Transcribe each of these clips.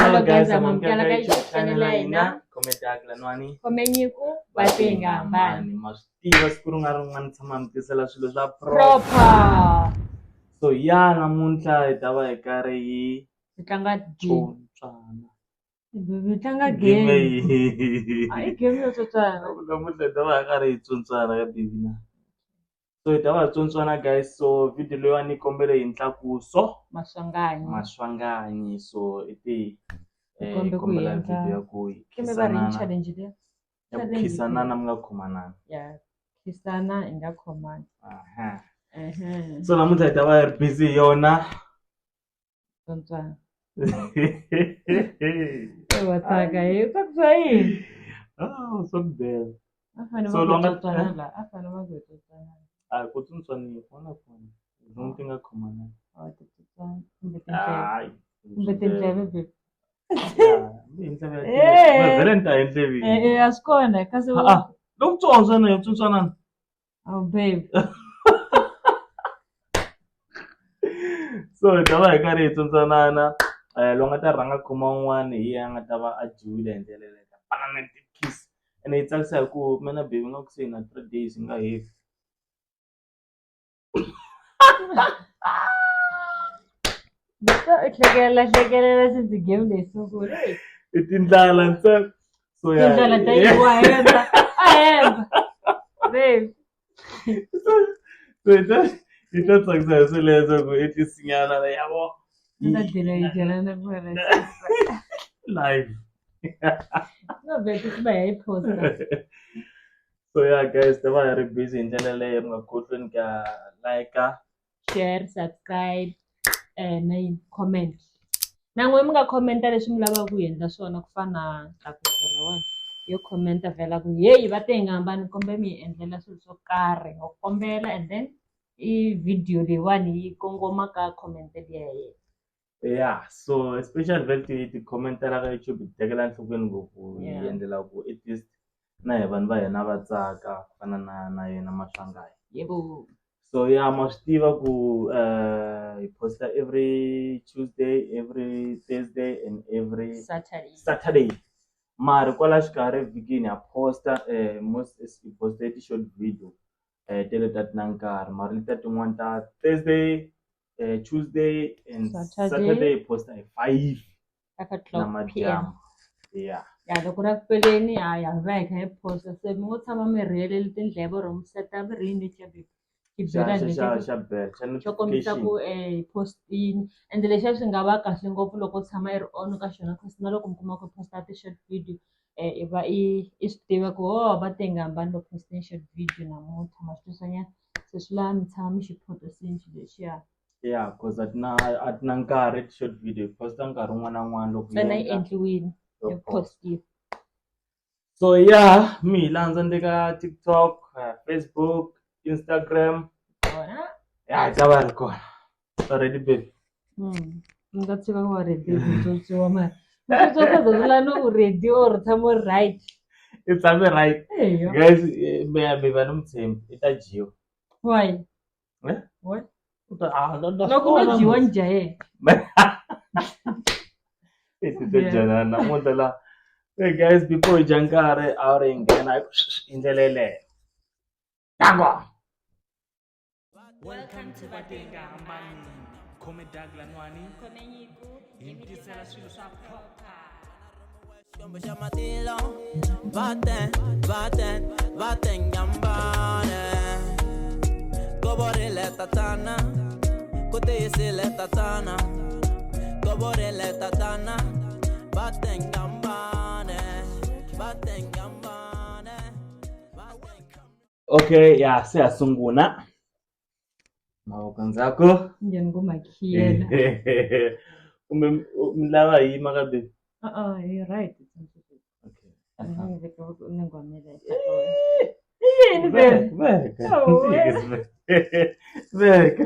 Hello guys, amamkela ka YouTube channel ya hina Khometakla Nwani Khomenyiku Batenga Mbani maswitiva siku rin'wana rin'wana tshama mi tisela swilo swa proper. So ya namuntlha hi ta va hi karhi hi Tlanga tsotswana tlanga game. Ai game yo tsotswana. Namuntlha hi ta va hi karhi hi tsotswana ka baby na. So hi ta va hi tsotswana guys, so video leyiwani ni kombele hi ntlakuso maswanganyi so kombela video ya ku challenge leyi ya ku khisanana mi nga khomanana. Yeah, khisana i nga khomani. So namuntlha hi ta va hi ri busy hi yona tsotswana. Wataka hi ka swa yini? So bela. So longa tsotswana la afana va ku tsotswana. Ku tsotswani fona fona. Zonke ti nga khomanana. Tsotswana. Kumbe tindleve baby. Valentine Asikona kasi lokutsontswana yotsotswana. Oh babe. So hi ta va hi karhi hi tsotswanana lo nga ta rhanga khoma un'wana hi ya nga ta va a dyiwile hi ndlela leyi banana kiss ene yi tsakisa hi ku mina baby nga ku se na 3 days hi nga heti. hlekelela since game leyi sungula. I tindlala ntsena. So ya tindlala ta yiwa hemba babe. So yi ta tsakisa hi swilo leswo ku i tisinyana yavo ta dila yi dyelana kwala live. No babe kuba hi posta. So yeah guys, ta va hi ri busy hi ndlela leyi mi nga kohlweni ka like, share, subscribe na comment. Nan'we mi nga commenta leswi mi lavaka ku endla swona ku fana na tlakuso lawani yo commenta vhela ku yeyi Batenga hambani kombe mi hi endlela swilo swo karhi ho kombela and then i video leyiwani yi kongoma ka comment liya yena. Yeah, so especially ti commentela ka YouTube ti tekela enhlokweni ngopfu hi endlela ku at least na hi vanhu va hina va tsaka ku fana na yena Maswanganyi. Yebo. So yeah, ma swi tiva ku hi posta every Tuesday, every Thursday and every Saturday. Mara kwala xikarhi vhikini ha posta most hi posta ti-short video tele ta na nkarhi mara leta tin'wana ta Thursday, Tuesday and Saturday posta hi 5 namadyambu. Yeah. Ya loko ra ku peleni ya va hi kha hi posta se mi ngo tshama mi rheleli tindleve or mi seta virini xo kombisa ku postini ende leswi swi nga va kahle ngopfu loko tshama i ri on ka xona kasi na loko mi kuma ku posta ti-short video i va i swi tiva ku Batenga hambani lo posteni short video namuntlha ma swi twisanyana se swi lava mi tshama mi xi photosini xilo lexiya. Yeah, cause a ti na nkarhi ti-short video hi posta nkarhi wun'wana na wun'wana loko yi endliwini yo postiwa. So yeah, mi hi landza le ka TikTok, Facebook, Instagram. Ya hi ta va ri kona. Already baby. Mi nga tshika ku va ready ku tswotswiwa mara tswotswa no u ready or tshama u ri right. I tshame right. Guys, mi va ni mutshembi i ta dyiwa. Why? What? Loko no dyiwa njhani? I ti dyana namuntlha la. Hey guys, before hi dya nkarhi a wu ri hi nghena hi ndlela yeleyo. Tangwa. Welcome to Batenga hambani. Khometakla Nwani. Khomenyiku. Hi mi tisela swilo swa proper. Batenga hambani. Goborile tatana. Kuteyisile tatana. Goborile tatana. Batenga hambani. Batenga hambani. Okay, ya siyasungula. Mavoko ndzhaku. Njhani ku makhiyela. Kumbe mi lava hi yima ka baby. You're right. Okay. Veka.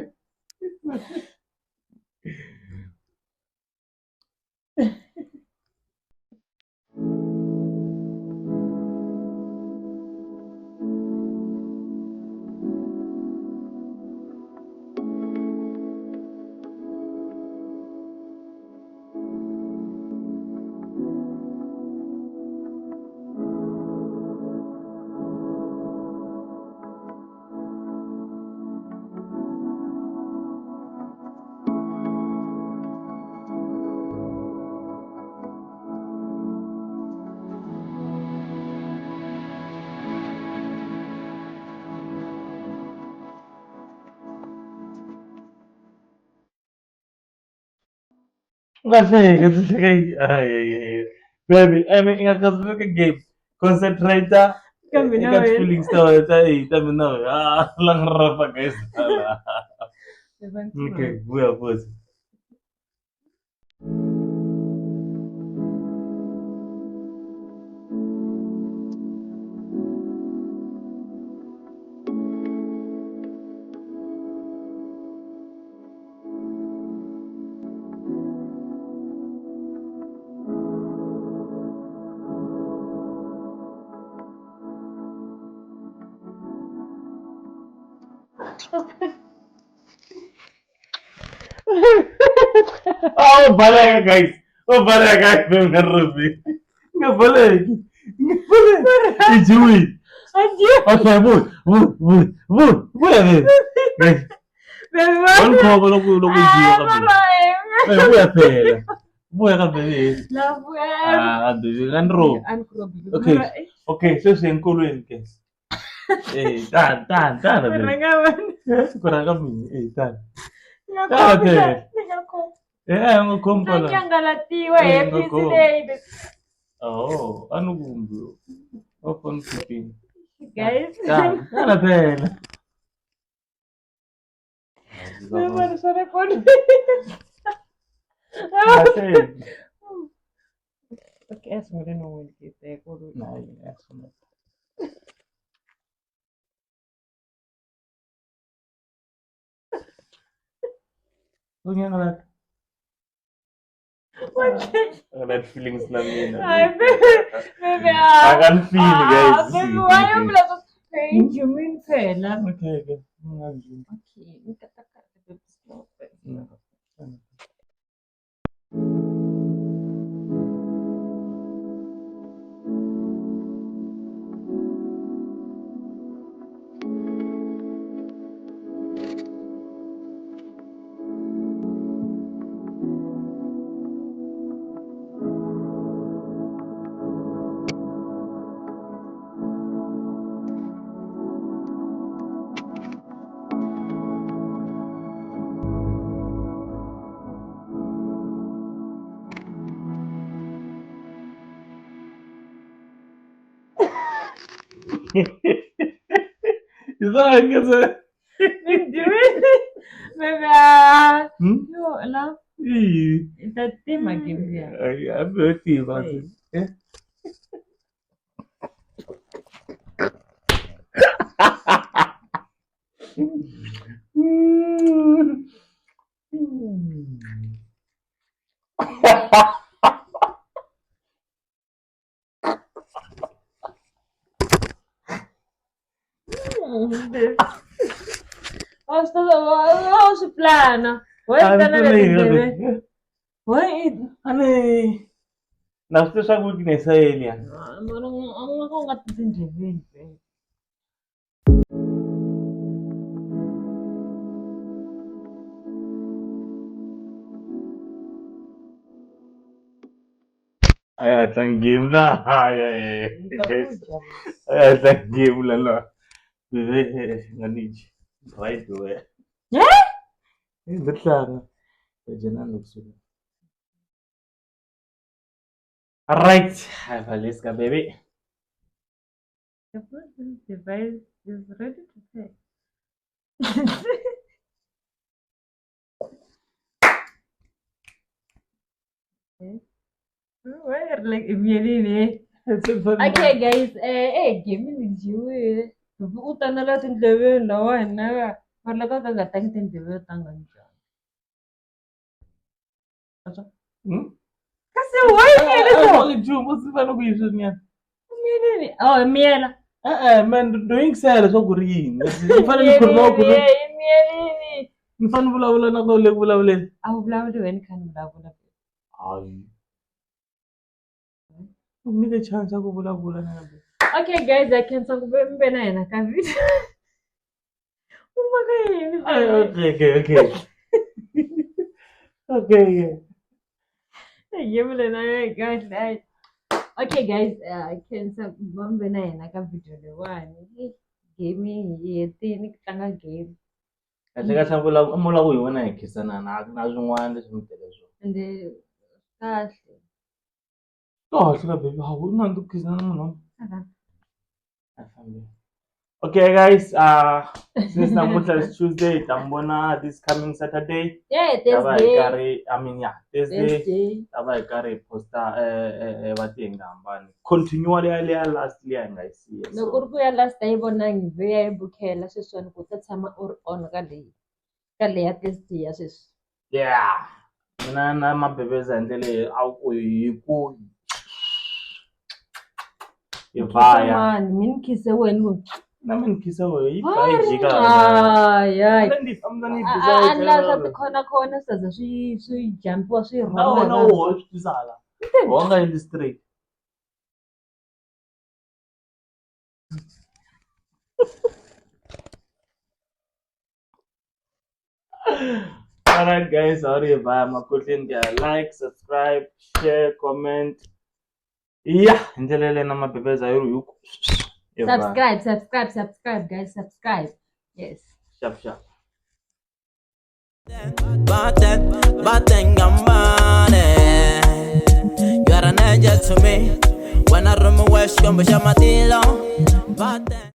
Baby, I mean, ngakazuka game. Concentrator. Kambe na Ikat wena. feelings tayo tayo tama na. Lang rapa guys. Okay, buya boss. Oh, bala guys. Oh, bala guys. Ngarubi. Ngabala. Ngabala. Ijui. Adio. Okay, move. Guys, one call logo jiwa kami. Buya phela. Buya kami. Love Adu kan ro. Okay. Okay, so senkolweni ke. Tan. Kurang kami. Tan. Okay. Ngokompala. Nyangalatiwa happy today. Oh, anu kumbu. Open keeping. Guys. Tan phela. Memang sore pun. Okay, sebenarnya nungguin kita kudu. Nah, ya semua. Punya ngeliat. Ngeliat feelings namanya. Ay, bebe. Akan feel guys. Bebe, why you bilang kayak jumin fela? Okay. Ngajum. Okay, ini kata-kata bebe slow. Isa kasi. Jumin. Bebe. Yo, alam. Ito tema game dia. Ay, berarti masih. Oh, su plano. Wait, Wait. Aneh. Nafsu sagu kini saya ini ya. Ako nggak tindihin. Ay, atang game na. Ay. Ay, atang game lang lo. Ngani. Right way. Yeah? Betul. Jangan lupa. Alright, Valiska baby. The person's device is ready to play. Where like immediately. Okay guys, game ni jiwe. Utana la tindewe lawa na. Marlaka kaga tang tindewe tangan ja. Acha. Kasi why ni Oh, jump, what's the value of it? Mini. Oh, miela. Man, doing sales so green. If I didn't know, Mini. Fan bula na ko bula. Aku belaw do en kan bula. Ay. Umi ka chance ako bula na. Okay guys, I can talk about mbena na ka video. Umagay. Okay. Okay. Guys. Okay guys, I can talk about mbena na ka video le one. Gaming yeti ni tanga game. Kasi ka sa mula ko yun na kisana na zungwan des mutelezo. And kahle. Oh, baby, how would not do kiss no. Okay, guys. Since namuhla is Tuesday, tambona this coming Saturday. Yeah, Thursday. Thursday. Taba ikari posta batenga ambani. Continually ya last year ngayisiya. Loko ku ya last day bona ngivuya ebukhela sesona ukuthi tshama on ka leya Thursday ya sesi. Yeah. Mina na mabebeza ndlele yiku Ivaya. Mini khise wena. Nami ngikhisa wena Hayi. Anlaza khona saza swi jumpiwa swi rhoma. No, hospital. Wonga in the street. Alright guys, sorry bye. Makutin like, subscribe, share, comment. Yeah, ndelele na mabebeza yuko. Subscribe guys, subscribe. Yes. Sharp. Batten gambane. You are an angel to me. When I run my west, you're my matilo. Batten.